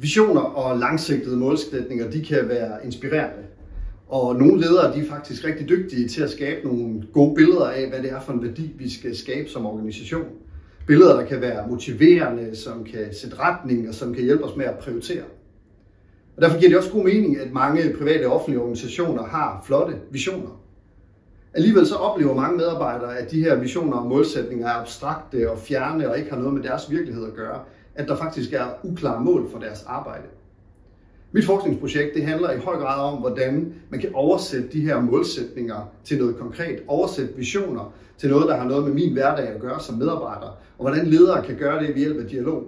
Visioner og langsigtede målsætninger, de kan være inspirerende. Og nogle ledere, de er faktisk rigtig dygtige til at skabe nogle gode billeder af, hvad det er for en værdi, vi skal skabe som organisation. Billeder, der kan være motiverende, som kan sætte retning og som kan hjælpe os med at prioritere. Og derfor giver det også god mening, at mange private og offentlige organisationer har flotte visioner. Alligevel så oplever mange medarbejdere, at de her visioner og målsætninger er abstrakte og fjerne og ikke har noget med deres virkelighed at gøre, at der faktisk er uklare mål for deres arbejde. Mit forskningsprojekt det handler i høj grad om, hvordan man kan oversætte de her målsætninger til noget konkret, oversætte visioner til noget, der har noget med min hverdag at gøre som medarbejder, og hvordan ledere kan gøre det ved hjælp af dialog.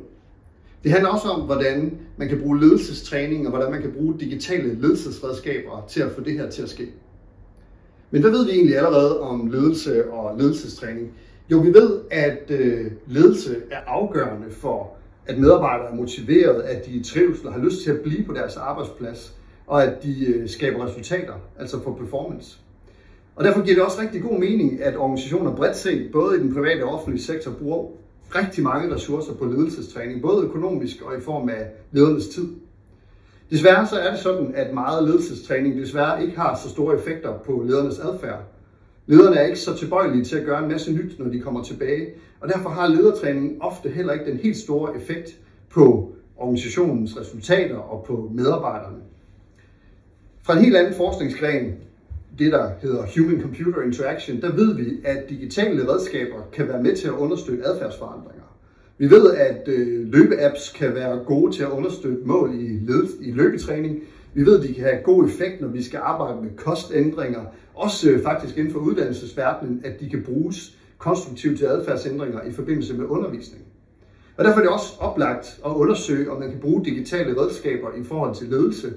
Det handler også om, hvordan man kan bruge ledelsestræning, og hvordan man kan bruge digitale ledelsesredskaber til at få det her til at ske. Men hvad ved vi egentlig allerede om ledelse og ledelsestræning? Jo, vi ved, at ledelse er afgørende for, at medarbejdere er motiveret, at de trivsel og har lyst til at blive på deres arbejdsplads, og at de skaber resultater, altså for performance. Og derfor giver det også rigtig god mening, at organisationer bredt set, både i den private og offentlige sektor, bruger rigtig mange ressourcer på ledelsestræning, både økonomisk og i form af ledernes tid. Desværre så er det sådan, at meget ledelsestræning desværre ikke har så store effekter på ledernes adfærd. Lederne er ikke så tilbøjelige til at gøre en masse nyt, når de kommer tilbage, og derfor har ledertræningen ofte heller ikke den helt store effekt på organisationens resultater og på medarbejderne. Fra en helt anden forskningsgren, det der hedder Human-Computer Interaction, der ved vi, at digitale redskaber kan være med til at understøtte adfærdsforandringer. Vi ved, at løbeapps kan være gode til at understøtte mål i løbetræning. Vi ved, at de kan have god effekt, når vi skal arbejde med kostændringer. Også faktisk inden for uddannelsesverdenen, at de kan bruges konstruktivt til adfærdsændringer i forbindelse med undervisning. Og derfor er det også oplagt at undersøge, om man kan bruge digitale redskaber i forhold til ledelse.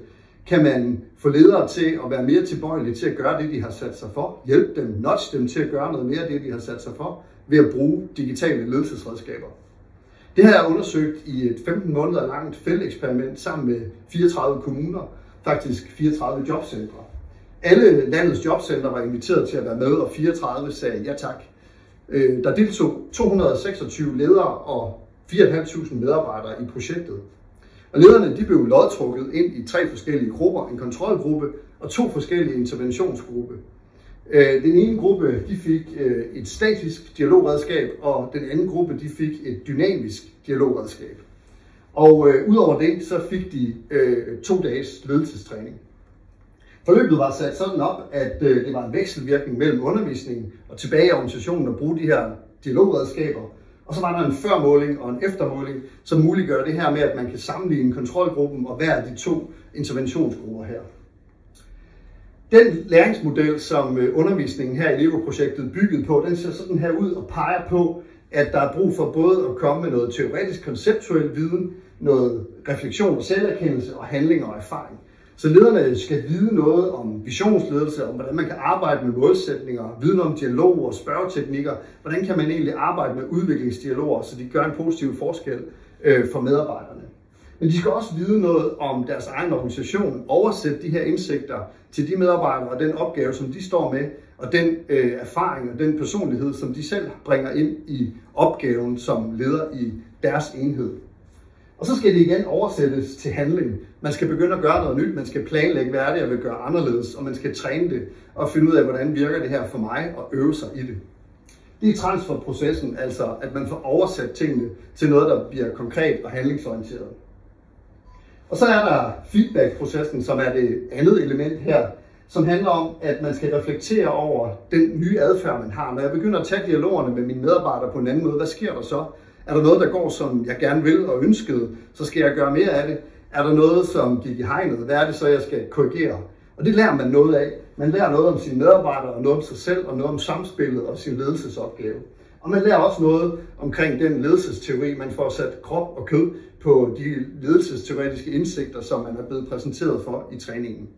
Kan man få ledere til at være mere tilbøjelige til at gøre det, de har sat sig for? Hjælpe dem, nudge dem til at gøre noget mere af det, de har sat sig for, ved at bruge digitale ledelsesredskaber. Det her er undersøgt i et 15 måneder langt felteksperiment sammen med 34 kommuner, faktisk 34 jobcentre. Alle landets jobcentre var inviteret til at være med, og 34 sagde ja tak. Der deltog 226 ledere og 4.500 medarbejdere i projektet. Og lederne de blev lodtrukket ind i 3 forskellige grupper, en kontrolgruppe og 2 forskellige interventionsgrupper. Den ene gruppe de fik et statisk dialogredskab, og den anden gruppe de fik et dynamisk dialogredskab. Og udover det så fik de 2 dages ledelsestræning. Forløbet var sat sådan op, at det var en vekselvirkning mellem undervisningen og tilbage i organisationen at bruge de her dialogredskaber. Og så var der en førmåling og en eftermåling, som muliggør det her med, at man kan sammenligne kontrolgruppen og hver af de 2 interventionsgrupper her. Den læringsmodel, som undervisningen her i LEGO-projektet byggede på, den ser sådan her ud og peger på, at der er brug for både at komme med noget teoretisk konceptuel viden, noget refleksion og selverkendelse og handling og erfaring. Så lederne skal vide noget om visionsledelse, om hvordan man kan arbejde med målsætninger, viden om dialog og spørgeteknikker, hvordan kan man egentlig arbejde med udviklingsdialoger, så de gør en positiv forskel for medarbejderne. Men de skal også vide noget om deres egen organisation, oversætte de her indsigter til de medarbejdere og den opgave, som de står med, og den erfaring og den personlighed, som de selv bringer ind i opgaven som leder i deres enhed. Og så skal det igen oversættes til handling. Man skal begynde at gøre noget nyt, man skal planlægge, hvad er det, jeg vil gøre anderledes, og man skal træne det og finde ud af, hvordan virker det her for mig, og øve sig i det. Det er transferprocessen, altså at man får oversat tingene til noget, der bliver konkret og handlingsorienteret. Og så er der feedback-processen, som er det andet element her, som handler om, at man skal reflektere over den nye adfærd, man har. Når jeg begynder at tage dialogerne med mine medarbejdere på en anden måde, hvad sker der så? Er der noget, der går, som jeg gerne vil og ønskede, så skal jeg gøre mere af det. Er der noget, som gik i hegnet, hvad er det så, jeg skal korrigere? Og det lærer man noget af. Man lærer noget om sine medarbejdere, og noget om sig selv, og noget om samspillet og sin ledelsesopgave. Og man lærer også noget omkring den ledelsesteori, man får sat krop og kød på de ledelsesteoretiske indsigter, som man er blevet præsenteret for i træningen.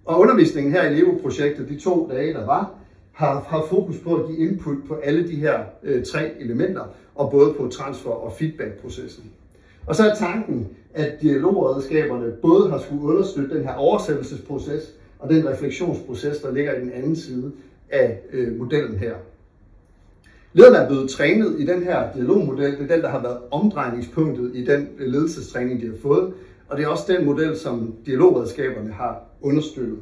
Og undervisningen her i LEGO-projektet, de 2 dage, der var, har fokus på at give input på alle de her 3 elementer, og både på transfer- og feedback-processen. Og så er tanken, at dialogredskaberne både har skulle understøtte den her oversættelsesproces og den refleksionsproces, der ligger i den anden side af modellen her. Lederne er blevet trænet i den her dialogmodel. Det er den, der har været omdrejningspunktet i den ledelsestræning, de har fået. Og det er også den model, som dialogredskaberne har understøttet.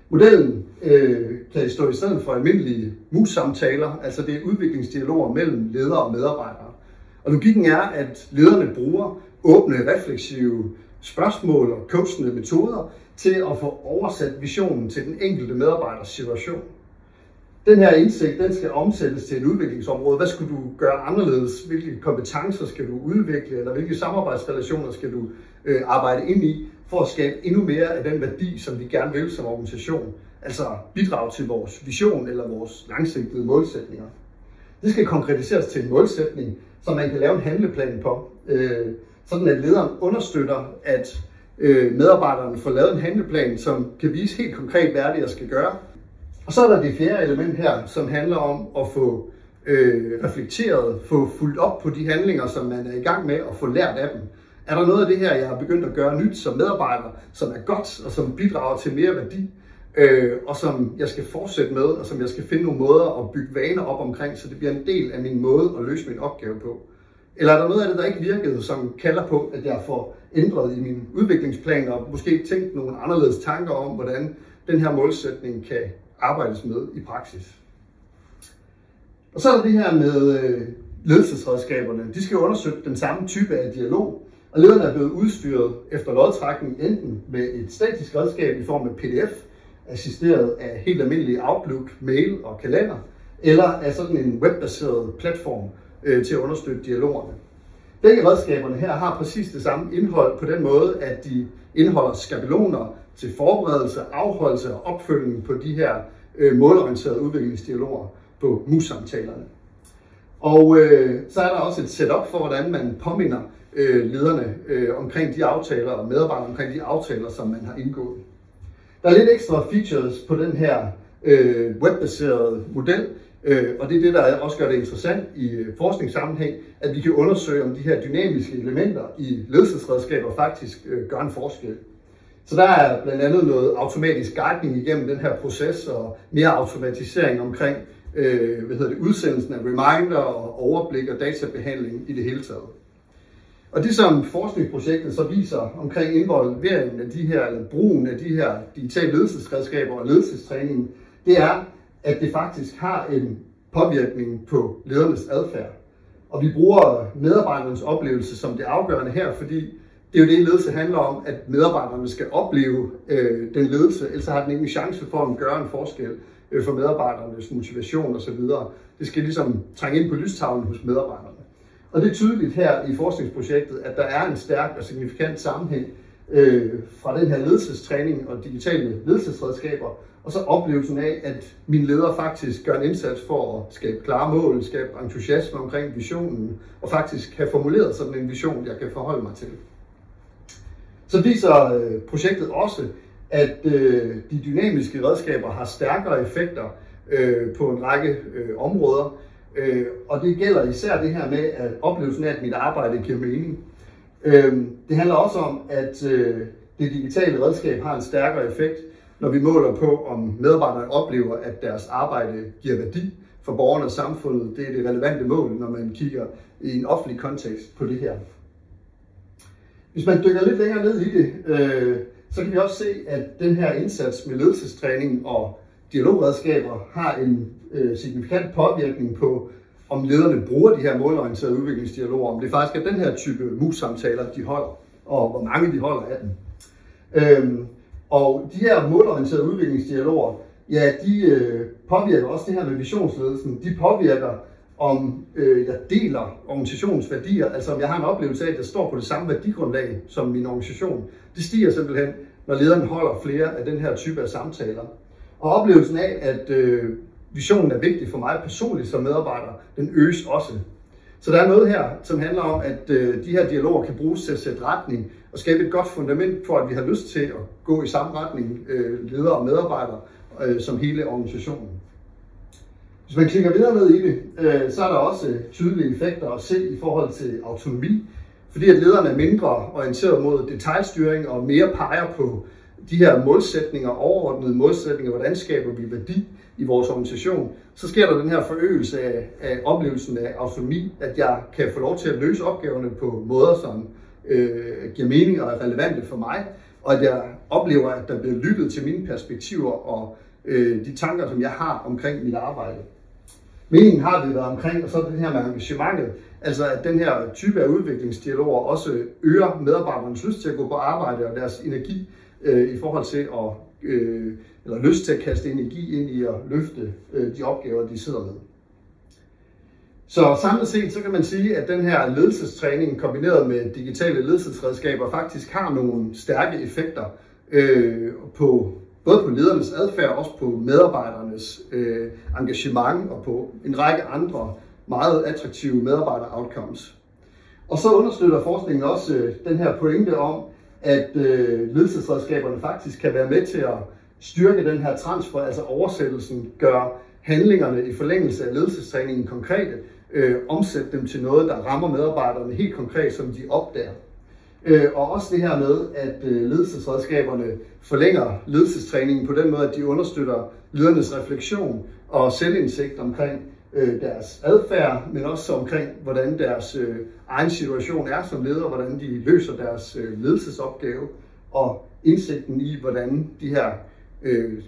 Modellen kan stå i stedet for almindelige mus-samtaler, altså det er udviklingsdialoger mellem ledere og medarbejdere. Og logikken er, at lederne bruger åbne, refleksive spørgsmål og coachende metoder til at få oversat visionen til den enkelte medarbejders situation. Den her indsigt, den skal omsættes til et udviklingsområde. Hvad skal du gøre anderledes? Hvilke kompetencer skal du udvikle? Eller hvilke samarbejdsrelationer skal du arbejde ind i for at skabe endnu mere af den værdi, som vi gerne vil som organisation? Altså bidrage til vores vision eller vores langsigtede målsætninger. Det skal konkretiseres til en målsætning, som man kan lave en handleplan på. Sådan at lederen understøtter, at medarbejderne får lavet en handleplan, som kan vise helt konkret, hvad det er, skal gøre. Og så er der det fjerde element her, som handler om at få reflekteret, få fulgt op på de handlinger, som man er i gang med, og få lært af dem. Er der noget af det her, jeg har begyndt at gøre nyt som medarbejder, som er godt, og som bidrager til mere værdi, og som jeg skal fortsætte med, og som jeg skal finde nogle måder at bygge vaner op omkring, så det bliver en del af min måde at løse min opgave på? Eller er der noget af det, der ikke virkede, som kalder på, at jeg får ændret i min udviklingsplan, og måske tænkt nogle anderledes tanker om, hvordan den her målsætning kan arbejdes med i praksis? Og så er der det her med ledelsesredskaberne. De skal understøtte den samme type af dialog, og lederne er blevet udstyret efter lodtrækning enten med et statisk redskab i form af PDF, assisteret af helt almindelige Outlook, mail og kalender, eller af sådan en webbaseret platform til at understøtte dialogerne. Begge redskaberne her har præcis det samme indhold på den måde, at de indeholder skabeloner til forberedelse, afholdelse og opfølgning på de her målorienterede udviklingsdialoger på mus-samtalerne. Og så er der også et setup for, hvordan man påminder lederne omkring de aftaler og medarbejdere omkring de aftaler, som man har indgået. Der er lidt ekstra features på den her webbaserede model, og det er det, der også gør det interessant i forskningssammenhæng, at vi kan undersøge, om de her dynamiske elementer i ledelsesredskaber faktisk gør en forskel. Så der er blandt andet noget automatisk guidning igennem den her proces, og mere automatisering omkring udsendelsen af reminder og overblik og databehandling i det hele taget. Og det som forskningsprojektet så viser omkring involveringen af de her, eller brugen af de her digitale ledelsesredskaber og ledelsestræningen, det er, at det faktisk har en påvirkning på ledernes adfærd. Og vi bruger medarbejdernes oplevelse som det afgørende her, fordi det er jo det, ledelse handler om, at medarbejderne skal opleve den ledelse, ellers har den ikke en chance for at gøre en forskel for medarbejdernes motivation osv. Det skal ligesom trænge ind på lystavlen hos medarbejderne. Og det er tydeligt her i forskningsprojektet, at der er en stærk og signifikant sammenhæng fra den her ledelsestræning og digitale ledelsesredskaber, og så oplevelsen af, at mine ledere faktisk gør en indsats for at skabe klare mål, skabe entusiasme omkring visionen, og faktisk have formuleret sådan en vision, jeg kan forholde mig til. Så viser projektet også, at de dynamiske redskaber har stærkere effekter på en række områder, og det gælder især det her med, at oplevelsen af, at mit arbejde giver mening. Det handler også om, at det digitale redskab har en stærkere effekt, når vi måler på, om medarbejderne oplever, at deres arbejde giver værdi for borgerne og samfundet. Det er det relevante mål, når man kigger i en offentlig kontekst på det her. Hvis man dykker lidt længere ned i det, så kan vi også se, at den her indsats med ledelsestræning og dialogredskaber har en signifikant påvirkning på, om lederne bruger de her målorienterede udviklingsdialoger, om det faktisk er den her type mus-samtaler, de holder, og hvor mange de holder af dem. Og de her målorienterede udviklingsdialoger, ja, de påvirker også det her med visionsledelsen. De påvirker, om jeg deler organisationens værdier, altså om jeg har en oplevelse af, at jeg står på det samme værdigrundlag som min organisation. Det stiger simpelthen, når lederen holder flere af den her type af samtaler. Og oplevelsen af, at visionen er vigtig for mig personligt som medarbejder, den øges også. Så der er noget her, som handler om, at de her dialoger kan bruges til at sætte retning og skabe et godt fundament for, at vi har lyst til at gå i samme retning, ledere og medarbejdere, som hele organisationen. Hvis man klikker videre ned i det, så er der også tydelige effekter at se i forhold til autonomi, fordi at lederne er mindre orienteret mod detailstyring og mere peger på de her målsætninger, overordnede målsætninger, hvordan skaber vi værdi, i vores organisation, så sker der den her forøgelse af oplevelsen af autonomi, at jeg kan få lov til at løse opgaverne på måder, som giver mening og er relevante for mig, og at jeg oplever, at der bliver lyttet til mine perspektiver og de tanker, som jeg har omkring mit arbejde. Meningen har det været omkring, og så det her med engagementet, altså at den her type af udviklingsdialoger også øger medarbejdernes lyst til at gå på arbejde og deres energi i forhold til eller lyst til at kaste energi ind i at løfte de opgaver, de sidder med. Så samlet set, så kan man sige, at den her ledelsestræning kombineret med digitale ledelsesredskaber faktisk har nogle stærke effekter både på ledernes adfærd og også på medarbejdernes engagement og på en række andre meget attraktive medarbejder-outcomes. Og så understøtter forskningen også den her pointe om, at ledelsesredskaberne faktisk kan være med til at styrke den her transfer, altså oversættelsen, gør handlingerne i forlængelse af ledelsestræningen konkrete, omsætte dem til noget, der rammer medarbejderne helt konkret, som de opdager. Og også det her med, at ledelsesredskaberne forlænger ledelsestræningen på den måde, at de understøtter ledernes refleksion og selvindsigt omkring deres adfærd, men også omkring, hvordan deres egen situation er som leder, hvordan de løser deres ledelsesopgave, og indsigten i, hvordan de her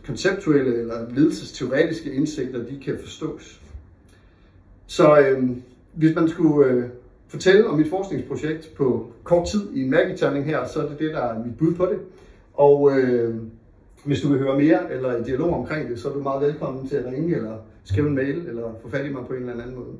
konceptuelle eller ledelsesteoretiske indsigter, de kan forstås. Så hvis man skulle fortælle om mit forskningsprojekt på kort tid i en mærketerning her, så er det det, der er mit bud på det. Og hvis du vil høre mere eller i dialog omkring det, så er du meget velkommen til at ringe eller skrive en mail eller få fat i mig på en eller anden måde.